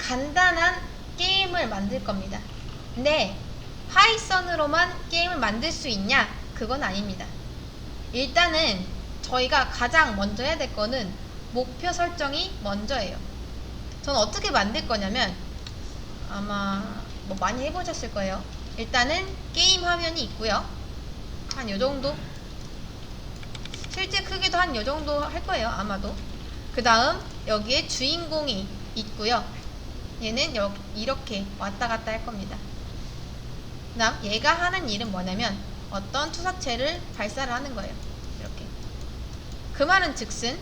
간단한 게임을 만들 겁니다. 근데 파이썬으로만 게임을 만들 수 있냐? 그건 아닙니다. 일단은 저희가 가장 먼저 해야 될 거는 목표 설정이 먼저예요. 저는 어떻게 만들 거냐면 아마 뭐 많이 해보셨을 거예요. 일단은 게임 화면이 있고요. 한 요정도, 실제 크기도 한 요정도 할 거예요 아마도. 그 다음 여기에 주인공이 있고요. 얘는 이렇게 왔다 갔다 할 겁니다. 그 다음 얘가 하는 일은 뭐냐면 어떤 투사체를 발사를 하는 거예요. 이렇게. 그 말은 즉슨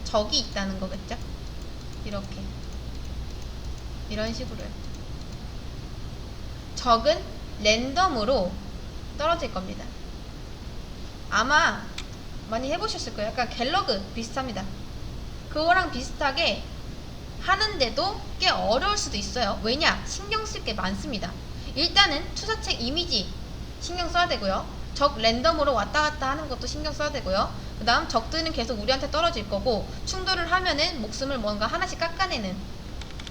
적이 있다는 거겠죠. 이렇게, 이런 식으로요. 적은 랜덤으로 떨어질 겁니다. 아마 많이 해보셨을 거예요. 약간 갤러그 비슷합니다. 그거랑 비슷하게 하는데도 꽤 어려울 수도 있어요. 왜냐? 신경 쓸 게 많습니다. 일단은 투사체 이미지 신경 써야 되고요. 적 랜덤으로 왔다 갔다 하는 것도 신경 써야 되고요. 그 다음 적들은 계속 우리한테 떨어질 거고, 충돌을 하면은 목숨을 뭔가 하나씩 깎아내는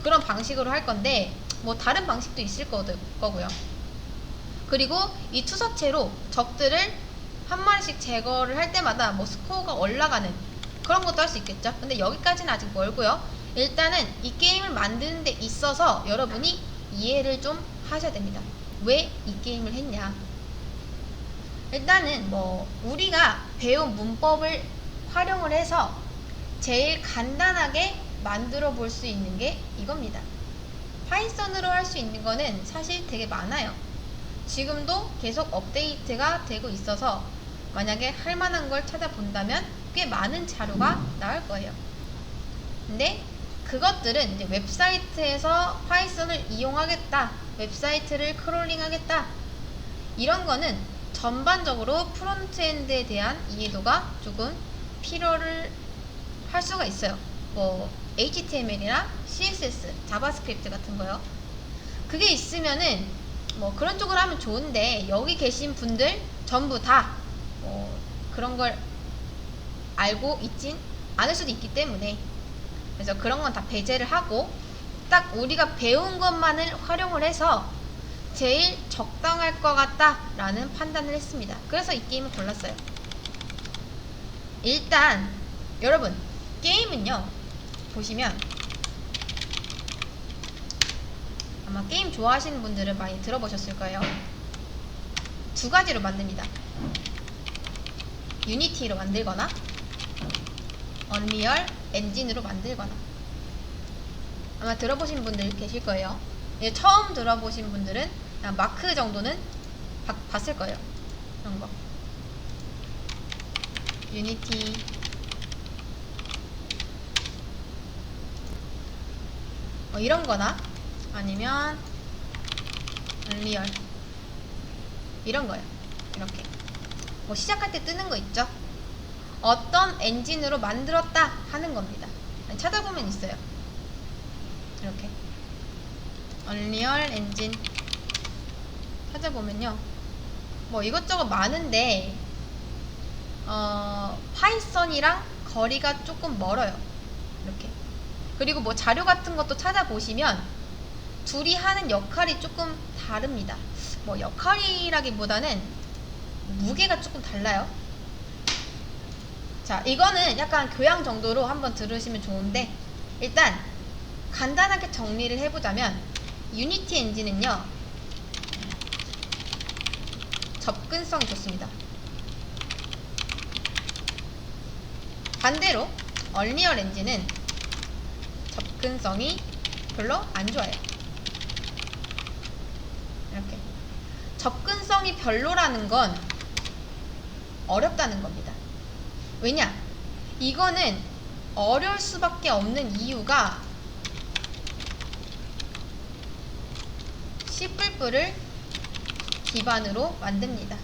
그런 방식으로 할 건데, 뭐 다른 방식도 있을 거고요. 그리고 이 투사체로 적들을 한 마리씩 제거를 할 때마다 뭐 스코어가 올라가는 그런 것도 할 수 있겠죠. 근데 여기까지는 아직 멀고요. 일단은 이 게임을 만드는 데 있어서 여러분이 이해를 좀 하셔야 됩니다. 왜 이 게임을 했냐. 일단은 뭐 우리가 배운 문법을 활용을 해서 제일 간단하게 만들어 볼 수 있는 게 이겁니다. 파이썬으로 할 수 있는 거는 사실 되게 많아요. 지금도 계속 업데이트가 되고 있어서 만약에 할 만한 걸 찾아본다면 꽤 많은 자료가 나올 거예요. 근데 그것들은 이제 웹사이트에서 파이썬을 이용하겠다, 웹사이트를 크롤링 하겠다, 이런 거는 전반적으로 프론트엔드에 대한 이해도가 조금 필요를 할 수가 있어요. 뭐 HTML이나 CSS, 자바스크립트 같은 거요. 그게 있으면은 뭐 그런 쪽으로 하면 좋은데, 여기 계신 분들 전부 다 그런 걸 알고 있진 않을 수도 있기 때문에, 그래서 그런 건 다 배제를 하고 딱 우리가 배운 것만을 활용을 해서 제일 적당할 것 같다 라는 판단을 했습니다. 그래서 이 게임을 골랐어요. 일단 여러분, 게임은요 보시면 아마 게임 좋아하시는 분들은 많이 들어보셨을 거예요. 두 가지로 만듭니다. 유니티로 만들거나 언리얼 엔진으로 만들거나. 아마 들어보신 분들 계실 거예요. 처음 들어보신 분들은 그냥 마크 정도는 봤을 거예요. 이런 거. 유니티, 이런 거나 아니면 언리얼 이런 거예요. 이렇게 뭐 시작할 때 뜨는 거 있죠. 어떤 엔진으로 만들었다 하는 겁니다. 찾아보면 있어요. 이렇게 언리얼 엔진 찾아보면요 뭐 이것저것 많은데 파이썬이랑 거리가 조금 멀어요. 이렇게. 그리고 뭐 자료 같은 것도 찾아보시면 둘이 하는 역할이 조금 다릅니다. 뭐 역할이라기보다는 무게가 조금 달라요. 자, 이거는 약간 교양 정도로 한번 들으시면 좋은데, 일단 간단하게 정리를 해보자면 유니티 엔진은요 접근성이 좋습니다. 반대로 언리얼 엔진은 접근성이 별로 안 좋아요. 이렇게 접근성이 별로라는 건 어렵다는 겁니다. 왜냐? 이거는 어려울 수밖에 없는 이유가 C++를 기반으로 만듭니다.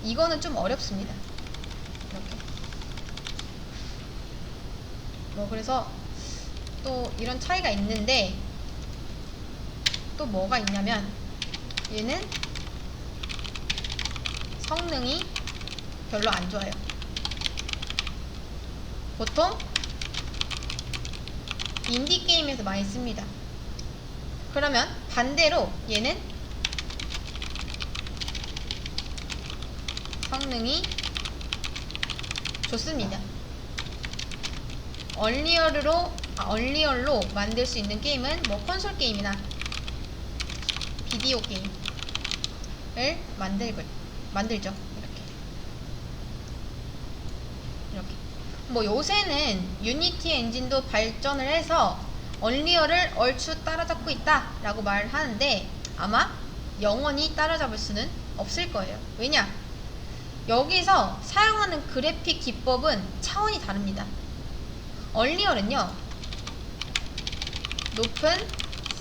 이거는 좀 어렵습니다. 이렇게. 뭐 그래서 또 이런 차이가 있는데, 또 뭐가 있냐면 얘는 성능이 별로 안 좋아요. 보통 인디게임에서 많이 씁니다. 그러면 반대로 얘는 성능이 좋습니다. 얼리얼로 만들 수 있는 게임은 뭐 콘솔 게임이나 비디오 게임을 만들죠. 이렇게. 뭐 요새는 유니티 엔진도 발전을 해서 얼리얼을 얼추 따라잡고 있다 라고 말을 하는데 아마 영원히 따라잡을 수는 없을 거예요. 왜냐? 여기서 사용하는 그래픽 기법은 차원이 다릅니다. 얼리얼은요, 높은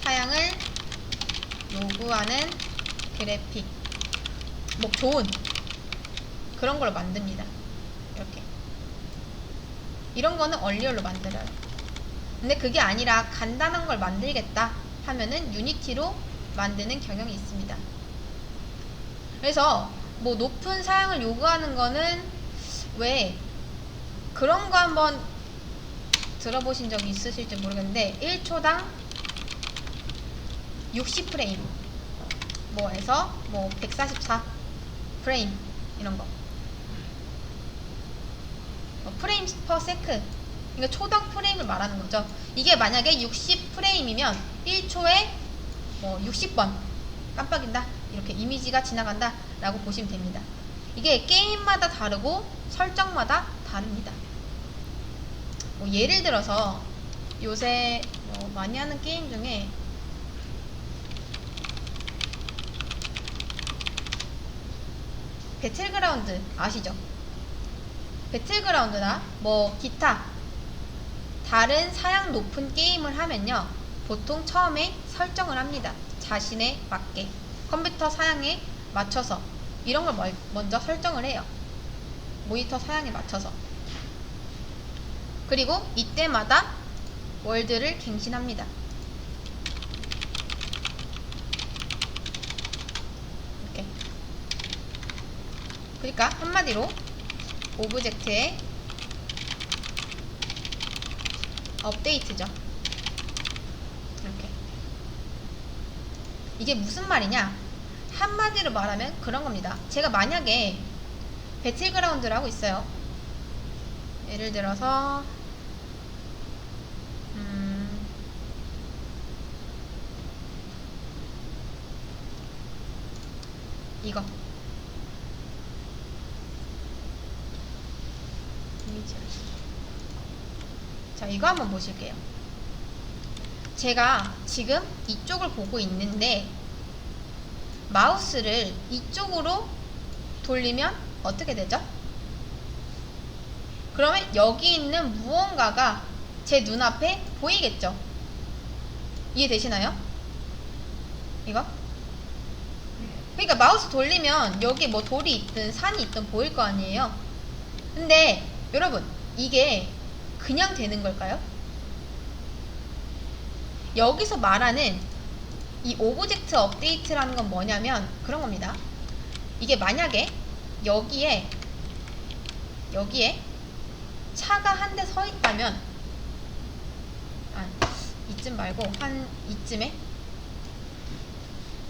사양을 요구하는 그래픽, 뭐 좋은 그런 걸 만듭니다. 이렇게. 이런 거는 얼리얼로 만들어요. 근데 그게 아니라 간단한 걸 만들겠다 하면은 유니티로 만드는 경향이 있습니다. 그래서 뭐 높은 사양을 요구하는 거는 왜 그런 거 한번 들어보신 적이 있으실지 모르겠는데 1초당 60프레임 뭐 해서 뭐 144프레임 이런 거 프레임 퍼 세크, 그러니까 초당 프레임을 말하는 거죠. 이게 만약에 60프레임이면 1초에 뭐 60번 깜빡인다 이렇게 이미지가 지나간다 라고 보시면 됩니다. 이게 게임마다 다르고 설정마다 다릅니다. 뭐 예를 들어서 요새 뭐 많이 하는 게임 중에 배틀그라운드 아시죠? 배틀그라운드나 뭐 기타 다른 사양 높은 게임을 하면요, 보통 처음에 설정을 합니다. 자신에 맞게 컴퓨터 사양에 맞춰서 이런 걸 먼저 설정을 해요. 모니터 사양에 맞춰서. 그리고 이때마다 월드를 갱신합니다. 이렇게. 그러니까 한마디로 오브젝트의 업데이트죠. 이렇게. 이게 무슨 말이냐? 한마디로 말하면 그런 겁니다. 제가 만약에 배틀그라운드를 하고 있어요. 예를 들어서 이거 자, 이거 한번 보실게요. 제가 지금 이쪽을 보고 있는데 마우스를 이쪽으로 돌리면 어떻게 되죠? 그러면 여기 있는 무언가가 제 눈앞에 보이겠죠? 이해되시나요? 이거? 그러니까 마우스 돌리면 여기 뭐 돌이 있든 산이 있든 보일 거 아니에요? 근데 여러분, 이게 그냥 되는 걸까요? 여기서 말하는 이 오브젝트 업데이트라는 건 뭐냐면 그런 겁니다. 이게 만약에 여기에 차가 한 대 서 있다면, 이쯤 말고 한 이쯤에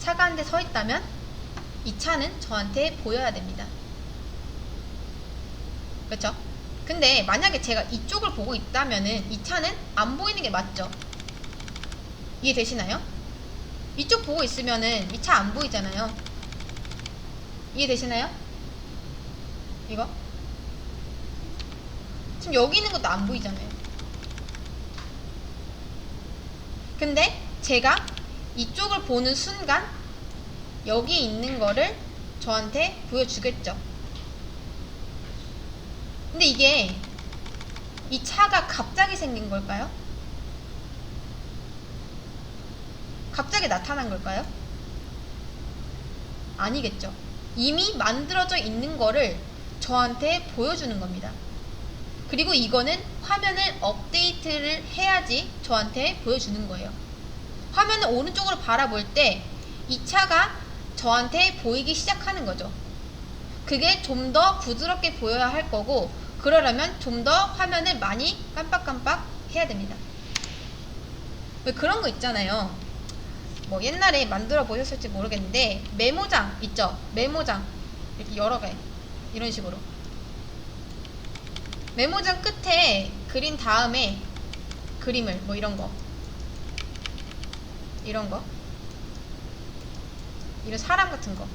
차가 한 대 서 있다면 이 차는 저한테 보여야 됩니다. 그렇죠? 근데 만약에 제가 이쪽을 보고 있다면은 이 차는 안 보이는 게 맞죠? 이해되시나요? 이쪽 보고 있으면은 이 차 안 보이잖아요. 이해되시나요? 이거? 지금 여기 있는 것도 안 보이잖아요. 근데 제가 이쪽을 보는 순간 여기 있는 거를 저한테 보여주겠죠. 근데 이게 이 차가 갑자기 생긴 걸까요? 갑자기 나타난 걸까요? 아니겠죠. 이미 만들어져 있는 거를 저한테 보여주는 겁니다. 그리고 이거는 화면을 업데이트를 해야지 저한테 보여주는 거예요. 화면을 오른쪽으로 바라볼 때 이 차가 저한테 보이기 시작하는 거죠. 그게 좀 더 부드럽게 보여야 할 거고, 그러려면 좀 더 화면을 많이 깜빡깜빡 해야 됩니다. 왜 그런 거 있잖아요. 뭐 옛날에 만들어 보셨을지 모르겠는데 메모장 있죠? 메모장 이렇게 여러 개 이런 식으로 메모장 끝에 그린 다음에 그림을 뭐 이런 거 이런 사람 같은 거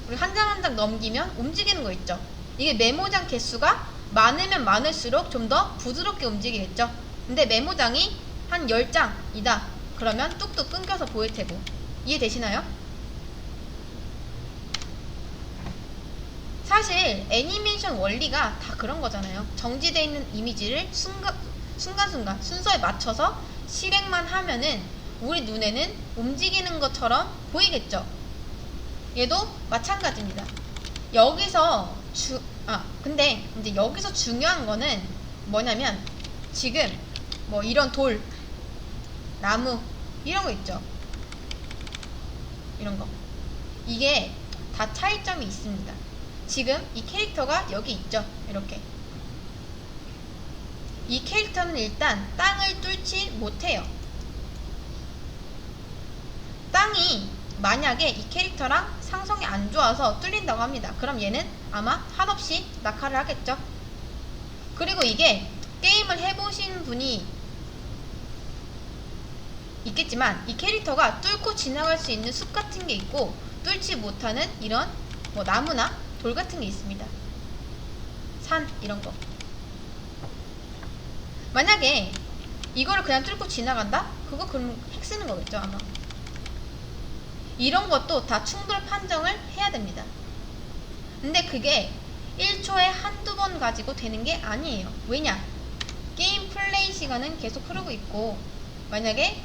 그리고 한 장 한 장 넘기면 움직이는 거 있죠. 이게 메모장 개수가 많으면 많을수록 좀 더 부드럽게 움직이겠죠. 근데 메모장이 한 10장이다 그러면 뚝뚝 끊겨서 보일 테고. 이해되시나요? 사실 애니메이션 원리가 다 그런 거잖아요. 정지되어 있는 이미지를 순간순간 순서에 맞춰서 실행만 하면은 우리 눈에는 움직이는 것처럼 보이겠죠. 얘도 마찬가지입니다. 여기서 근데 이제 여기서 중요한 거는 뭐냐면 지금 뭐 이런 돌, 나무 이런 거 있죠. 이런 거 이게 다 차이점이 있습니다. 지금 이 캐릭터가 여기 있죠. 이렇게 이 캐릭터는 일단 땅을 뚫지 못해요. 땅이 만약에 이 캐릭터랑 상성이 안 좋아서 뚫린다고 합니다. 그럼 얘는 아마 한없이 낙하를 하겠죠. 그리고 이게 게임을 해보신 분이 있겠지만 이 캐릭터가 뚫고 지나갈 수 있는 숲 같은 게 있고 뚫지 못하는 이런 뭐 나무나 돌 같은 게 있습니다. 산 이런 거. 만약에 이거를 그냥 뚫고 지나간다? 그거 그럼 핵 쓰는 거겠죠 아마. 이런 것도 다 충돌 판정을 해야 됩니다. 근데 그게 1초에 한두 번 가지고 되는 게 아니에요. 왜냐? 게임 플레이 시간은 계속 흐르고 있고 만약에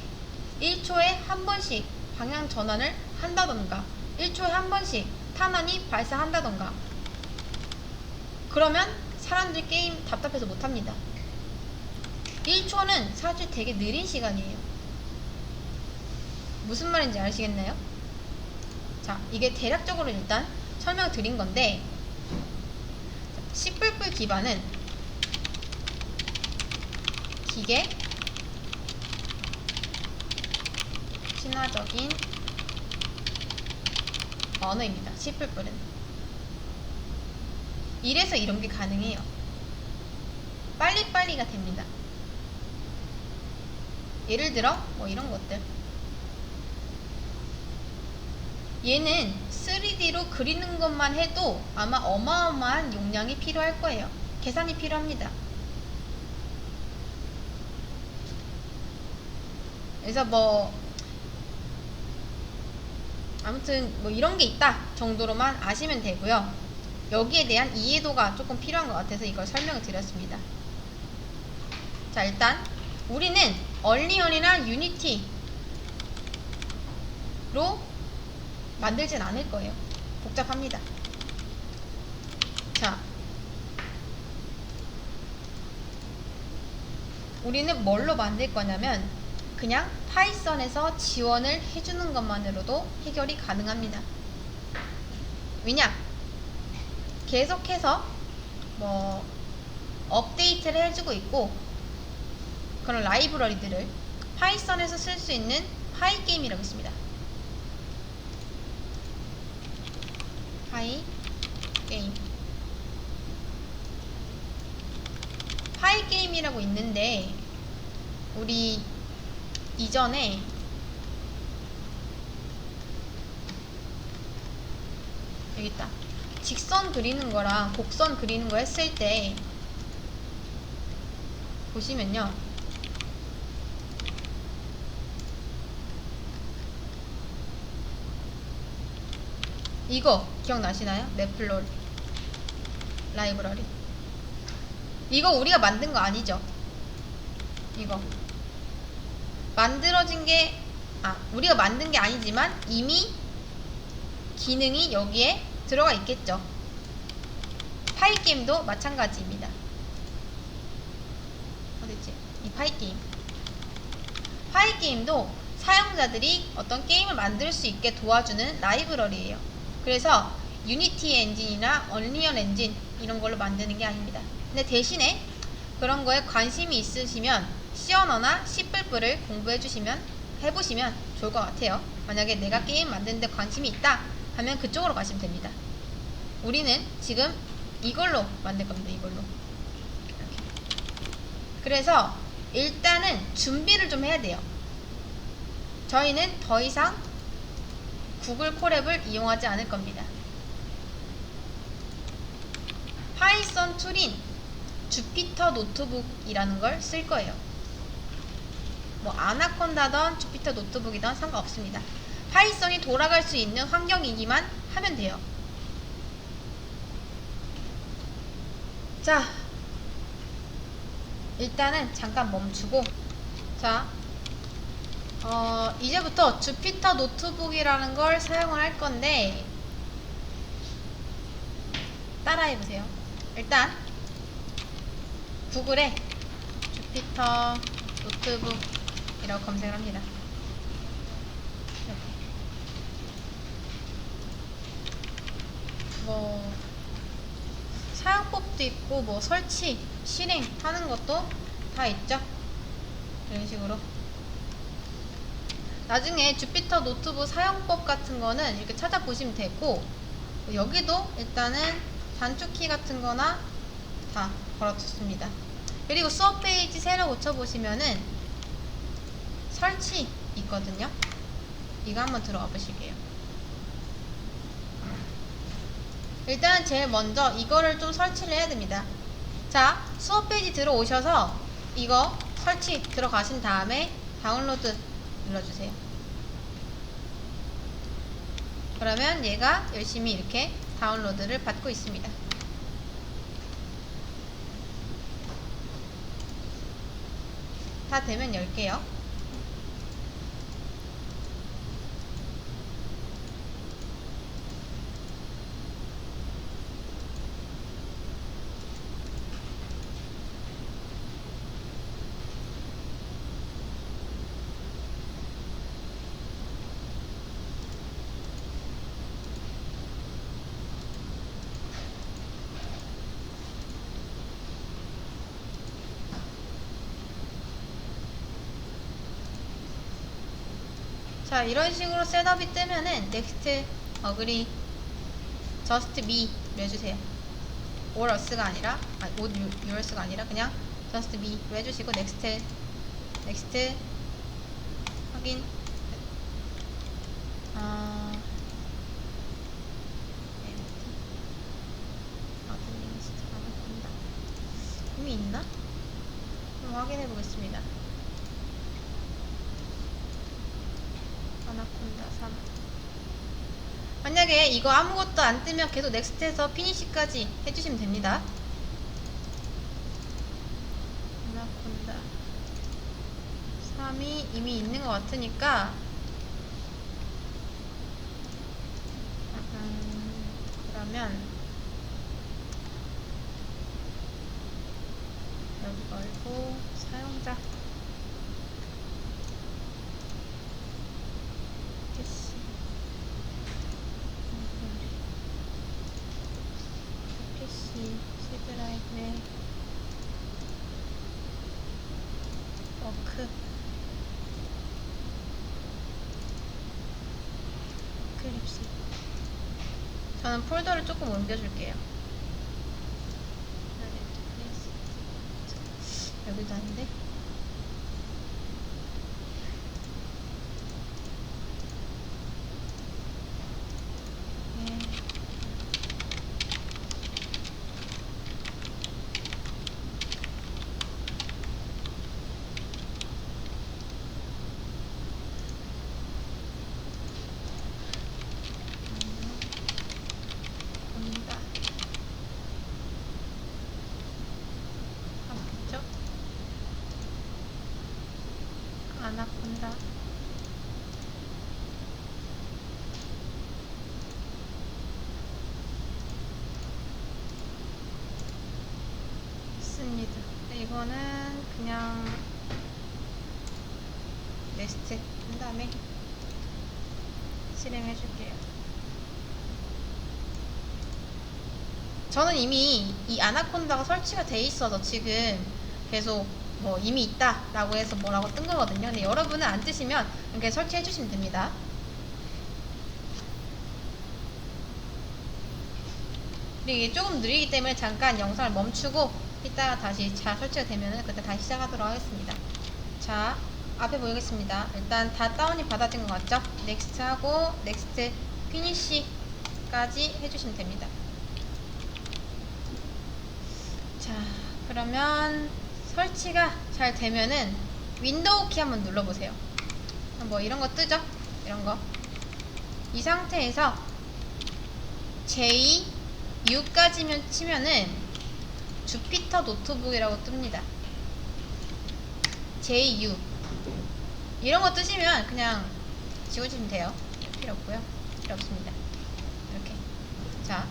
1초에 한 번씩 방향 전환을 한다던가 1초에 한 번씩 탄환이 발사한다던가 그러면 사람들 게임 답답해서 못합니다. 1초는 사실 되게 느린 시간이에요. 무슨 말인지 아시겠나요? 자, 이게 대략적으로 일단 설명드린 건데 C++ 기반은 기계 친화적인 언어입니다. C++은 이래서 이런 게 가능해요. 빨리빨리가 됩니다. 예를 들어 뭐 이런 것들 얘는 3D로 그리는 것만 해도 아마 어마어마한 용량이 필요할 거예요. 계산이 필요합니다. 그래서 뭐 아무튼 뭐 이런 게 있다 정도로만 아시면 되고요. 여기에 대한 이해도가 조금 필요한 것 같아서 이걸 설명을 드렸습니다. 자, 일단 우리는 얼리언이나 유니티로 만들진 않을 거예요. 복잡합니다. 자, 우리는 뭘로 만들 거냐면 그냥 파이썬에서 지원을 해주는 것만으로도 해결이 가능합니다. 왜냐? 계속해서 뭐 업데이트를 해주고 있고 그런 라이브러리들을 파이썬에서 쓸 수 있는 파이게임이라고 있습니다. 파이게임 파이게임이라고 있는데 우리 이전에 여기 있다. 직선 그리는 거랑 곡선 그리는 거 했을 때 보시면요. 이거 기억나시나요? 매플로 라이브러리. 이거 우리가 만든 거 아니죠? 이거 만들어진 게 우리가 만든 게 아니지만 이미 기능이 여기에 들어가 있겠죠. 파이게임도 마찬가지입니다. 어딨지? 이 파이게임. 파이게임도 사용자들이 어떤 게임을 만들 수 있게 도와주는 라이브러리예요. 그래서 유니티 엔진이나 얼리언 엔진 이런 걸로 만드는 게 아닙니다. 근데 대신에 그런 거에 관심이 있으시면 C 언어나 C++을 해보시면 좋을 것 같아요. 만약에 내가 게임 만드는 데 관심이 있다 하면 그쪽으로 가시면 됩니다. 우리는 지금 이걸로 만들 겁니다. 이걸로. 이렇게. 그래서 일단은 준비를 좀 해야 돼요. 저희는 더 이상 구글 콜앱을 이용하지 않을 겁니다. 파이썬 툴인 주피터 노트북이라는 걸 쓸 거예요. 뭐 아나콘다던 주피터 노트북이던 상관없습니다. 파이썬이 돌아갈 수 있는 환경이기만 하면 돼요. 자, 일단은 잠깐 멈추고, 자, 이제부터 주피터 노트북이라는 걸 사용을 할 건데, 따라해보세요. 일단 구글에 주피터 노트북이라고 검색을 합니다. 이렇게. 뭐 사용법도 있고 뭐 설치, 실행하는 것도 다 있죠. 이런 식으로. 나중에 주피터 노트북 사용법 같은 거는 이렇게 찾아보시면 되고, 여기도 일단은 단축키 같은 거나 다 걸어뒀습니다. 그리고 수업 페이지 새로 고쳐보시면은 설치 있거든요. 이거 한번 들어가 보실게요. 일단 제일 먼저 이거를 좀 설치를 해야 됩니다. 자, 수업 페이지 들어오셔서 이거 설치 들어가신 다음에 다운로드 눌러주세요. 그러면 얘가 열심히 이렇게 다운로드를 받고 있습니다. 다 되면 열게요. 자, 이런 식으로 셋업이 뜨면은 next, agree, just me 해주세요. or us가 아니라, or yours가 아니라 그냥 just me 해주시고 next 확인. 이미 있나? 한번 확인해 보겠습니다. 아나콘다 3. 만약에 이거 아무것도 안 뜨면 계속 넥스트에서 피니시까지 해주시면 됩니다. 아나콘다 3이 이미 있는 것 같으니까 그러면 여기 걸고 사용자 시드라이브에 워크 클립스. 저는 폴더를 조금 옮겨줄게요. 여기도 아닌데? 아나콘다 있습니다. 이거는 그냥 넥스트 한 다음에 실행해 줄게요. 저는 이미 이 아나콘다가 설치가 돼 있어서 지금 계속 뭐 이미 있다 라고 해서 뭐라고 뜬 거거든요. 근데 여러분은 안 뜨시면 이렇게 설치해 주시면 됩니다. 근데 이게 조금 느리기 때문에 잠깐 영상을 멈추고 이따가 다시 잘 설치가 되면은 그때 다시 시작하도록 하겠습니다. 자, 앞에 보이겠습니다. 일단 다 다운이 받아진 것 같죠? 넥스트 하고 넥스트 피니시까지 해주시면 됩니다. 자, 그러면 설치가 잘 되면은 윈도우 키 한번 눌러보세요. 뭐 이런 거 뜨죠? 이런 거. 이 상태에서 J-U까지면 치면은 주피터 노트북이라고 뜹니다. J-U 이런 거 뜨시면 그냥 지워주시면 돼요. 필요 없고요. 필요 없습니다. 이렇게. 자,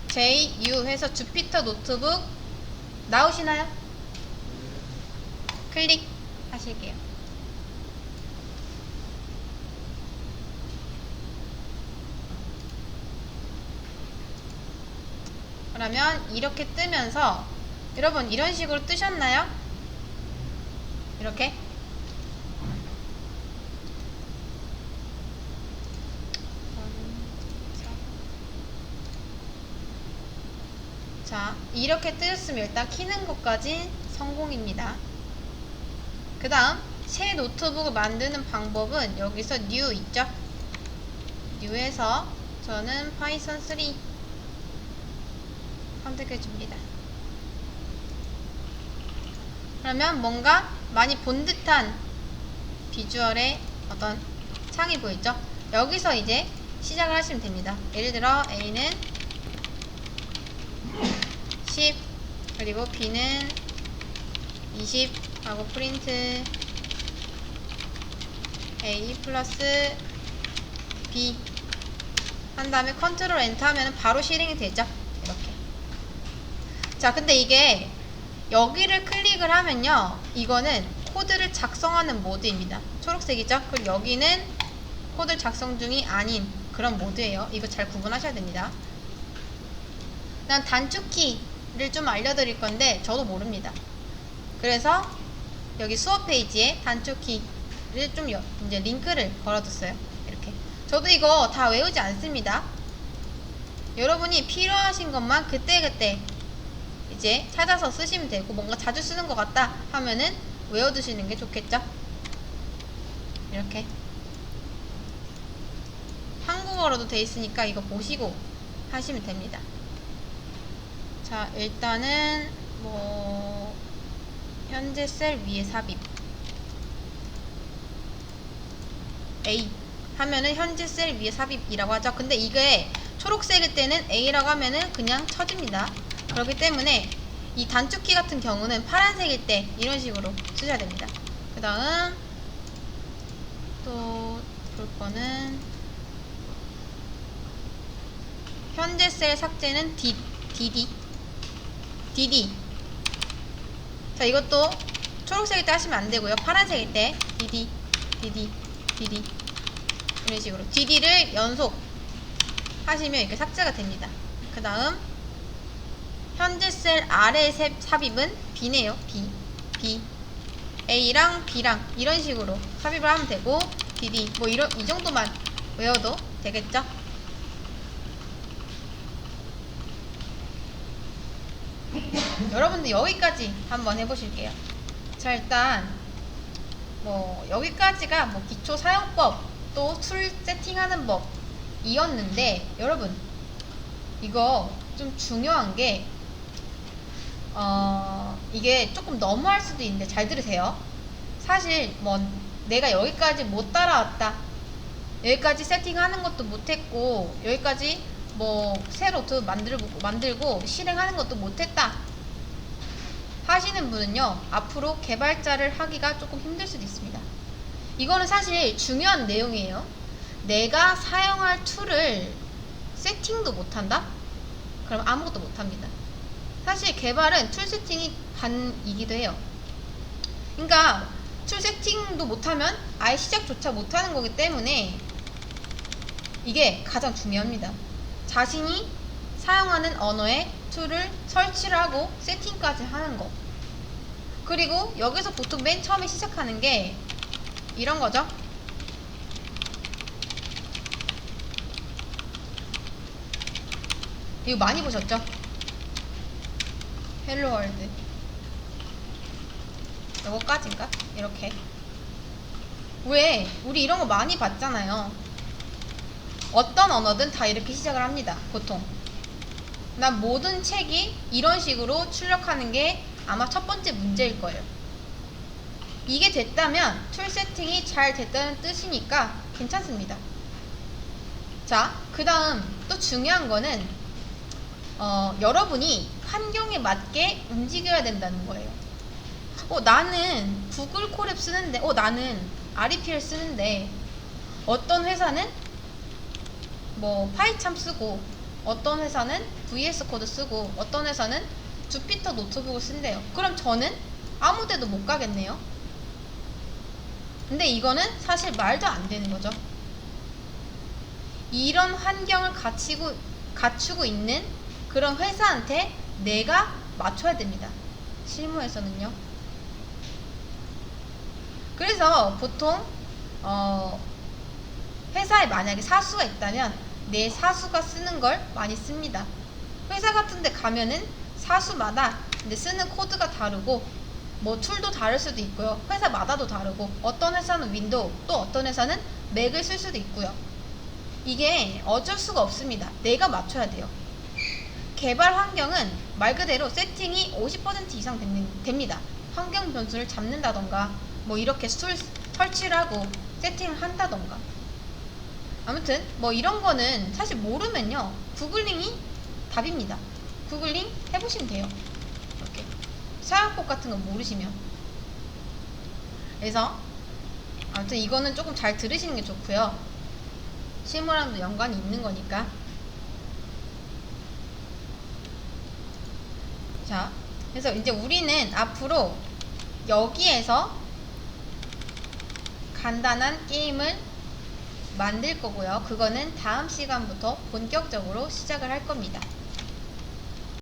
J-U 해서 주피터 노트북 나오시나요? 클릭 하실게요. 그러면 이렇게 뜨면서 여러분 이런 식으로 뜨셨나요? 이렇게 자, 이렇게 뜨셨으면 일단 키는 것까지 성공입니다. 그 다음 새 노트북을 만드는 방법은 여기서 New 있죠? New에서 저는 파이썬 3 선택해 줍니다. 그러면 뭔가 많이 본 듯한 비주얼의 어떤 창이 보이죠? 여기서 이제 시작을 하시면 됩니다. 예를 들어 A는 10 그리고 B는 20 하고 프린트 A 플러스 B 한 다음에 컨트롤 엔터 하면 바로 실행이 되죠. 이렇게. 자, 근데 이게 여기를 클릭을 하면요, 이거는 코드를 작성하는 모드입니다. 초록색이죠? 그리고 여기는 코드 작성 중이 아닌 그런 모드예요. 이거 잘 구분하셔야 됩니다. 난 단축키를 좀 알려드릴 건데 저도 모릅니다. 그래서 여기 수업 페이지에 단축키를 좀 이제 링크를 걸어뒀어요. 이렇게. 저도 이거 다 외우지 않습니다. 여러분이 필요하신 것만 그때그때 이제 찾아서 쓰시면 되고, 뭔가 자주 쓰는 것 같다 하면은 외워두시는 게 좋겠죠? 이렇게 한국어로도 돼 있으니까 이거 보시고 하시면 됩니다. 자, 일단은 뭐 현재 셀 위에 삽입 A 하면은 현재 셀 위에 삽입이라고 하죠. 근데 이게 초록색일 때는 A라고 하면은 그냥 쳐집니다. 그렇기 때문에 이 단축키 같은 경우는 파란색일 때 이런 식으로 쓰셔야 됩니다. 그 다음 또 볼 거는 현재 셀 삭제는 DD 자, 이것도 초록색일 때 하시면 안 되고요. 파란색일 때 DD 이런 식으로 DD를 연속 하시면 이렇게 삭제가 됩니다. 그 다음 현재 셀 아래 삽입은 B네요. B A랑 B랑 이런 식으로 삽입을 하면 되고, DD 뭐 이 정도만 외워도 되겠죠? 여러분들 여기까지 한번 해보실게요. 자, 일단 뭐 여기까지가 뭐 기초 사용법 또 툴 세팅하는 법이었는데, 여러분 이거 좀 중요한 게 이게 조금 너무할 수도 있는데 잘 들으세요. 사실 뭐 내가 여기까지 못 따라왔다, 여기까지 세팅하는 것도 못했고, 여기까지 뭐 새로 만들고 실행하는 것도 못했다 하시는 분은요, 앞으로 개발자를 하기가 조금 힘들 수도 있습니다. 이거는 사실 중요한 내용이에요. 내가 사용할 툴을 세팅도 못한다? 그럼 아무것도 못합니다. 사실 개발은 툴 세팅이 반이기도 해요. 그러니까 툴 세팅도 못하면 아예 시작조차 못하는 거기 때문에 이게 가장 중요합니다. 자신이 사용하는 언어에 툴을 설치를 하고 세팅까지 하는 거, 그리고 여기서 보통 맨 처음에 시작하는 게 이런 거죠. 이거 많이 보셨죠? 헬로 월드. 요거까지인가? 이렇게. 왜? 우리 이런 거 많이 봤잖아요. 어떤 언어든 다 이렇게 시작을 합니다. 보통. 난 모든 책이 이런 식으로 출력하는 게 아마 첫 번째 문제일 거예요. 이게 됐다면 툴 세팅이 잘 됐다는 뜻이니까 괜찮습니다. 자, 그 다음 또 중요한 거는 여러분이 환경에 맞게 움직여야 된다는 거예요. 나는 구글 콜앱 쓰는데 나는 REPL 쓰는데 어떤 회사는 뭐 파이참 쓰고 어떤 회사는 VS 코드 쓰고 어떤 회사는 주피터 노트북을 쓴대요. 그럼 저는 아무 데도 못 가겠네요. 근데 이거는 사실 말도 안 되는 거죠. 이런 환경을 갖추고 있는 그런 회사한테 내가 맞춰야 됩니다. 실무에서는요. 그래서 보통 회사에 만약에 사수가 있다면 내 사수가 쓰는 걸 많이 씁니다. 회사 같은 데 가면은 사수마다 이제 쓰는 코드가 다르고 뭐 툴도 다를 수도 있고요. 회사마다도 다르고 어떤 회사는 윈도우 또 어떤 회사는 맥을 쓸 수도 있고요. 이게 어쩔 수가 없습니다. 내가 맞춰야 돼요. 개발 환경은 말 그대로 세팅이 50% 이상 됩니다. 환경 변수를 잡는다던가 뭐 이렇게 툴 설치를 하고 세팅을 한다던가. 아무튼 뭐 이런 거는 사실 모르면요 구글링이 답입니다. 구글링 해보시면 돼요. 이렇게 사용법 같은 거 모르시면. 그래서 아무튼 이거는 조금 잘 들으시는 게 좋고요. 실무랑도 연관이 있는 거니까. 자, 그래서 이제 우리는 앞으로 여기에서 간단한 게임을 만들 거고요. 그거는 다음 시간부터 본격적으로 시작을 할 겁니다.